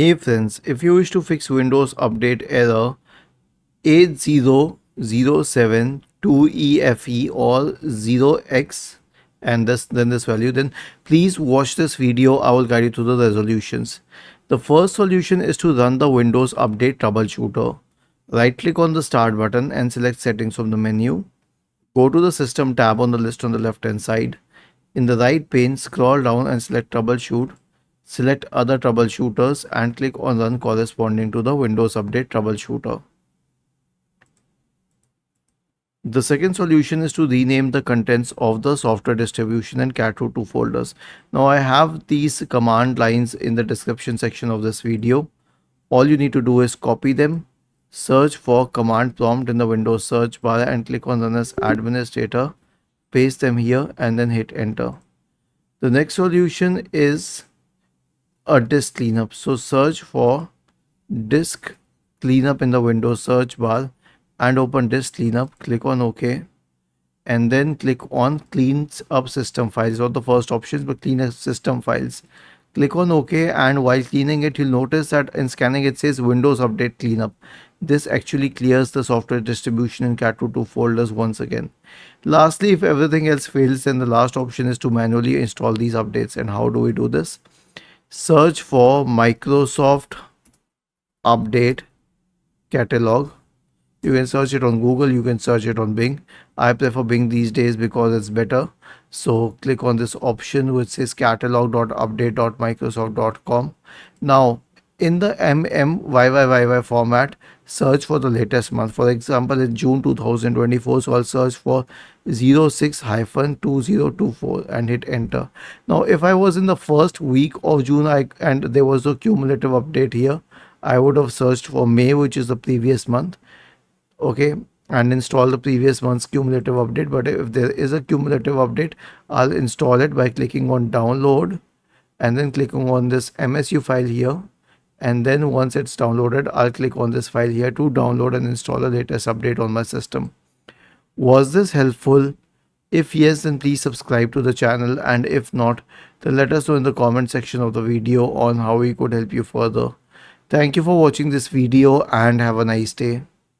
Hey friends, if you wish to fix Windows Update error 80072EFE or 0x and this value, then please watch this video. I will guide you through the resolutions. The first solution is to run the Windows Update troubleshooter. Right click on the start button and select settings from the menu. Go to the system tab on the list on the left hand side. In the right pane, scroll down and select troubleshoot. Select other troubleshooters and click on run corresponding to the Windows Update troubleshooter. The second solution is to rename the contents of the software distribution and cat2 folders. Now I have these command lines in the description section of this video. All you need to do is copy them, search for command prompt in the Windows search bar and click on run as administrator, paste them here and then hit enter. The next solution is a disk cleanup. So search for disk cleanup in the Windows search bar and open disk cleanup. Click on OK and then click on cleans up system files, or the first options, but clean up system files. Click on OK, and while cleaning it, you'll notice that in scanning it says Windows Update Cleanup. This actually clears the software distribution in cat2 folders once again. Lastly, if everything else fails, then the last option is to manually install these updates. And how do we do this? Search for Microsoft Update Catalog. You can search it on Google, you can search it on Bing. I prefer Bing these days because it's better. So click on this option which says catalog.update.microsoft.com. Now in the MMYYYY format, search for the latest month. For example, it's June 2024. So I'll search for 06-2024 and hit enter. Now if I was in the first week of June and there was a cumulative update here, I would have searched for May, which is the previous month. Okay, and install the previous month's cumulative update. But if there is a cumulative update, I'll install it by clicking on download and then clicking on this MSU file here. And then once it's downloaded, I'll click on this file here to download and install the latest update on my system. Was this helpful? If yes, then please subscribe to the channel, and if not, then let us know in the comment section of the video on how we could help you further. Thank you for watching this video and have a nice day.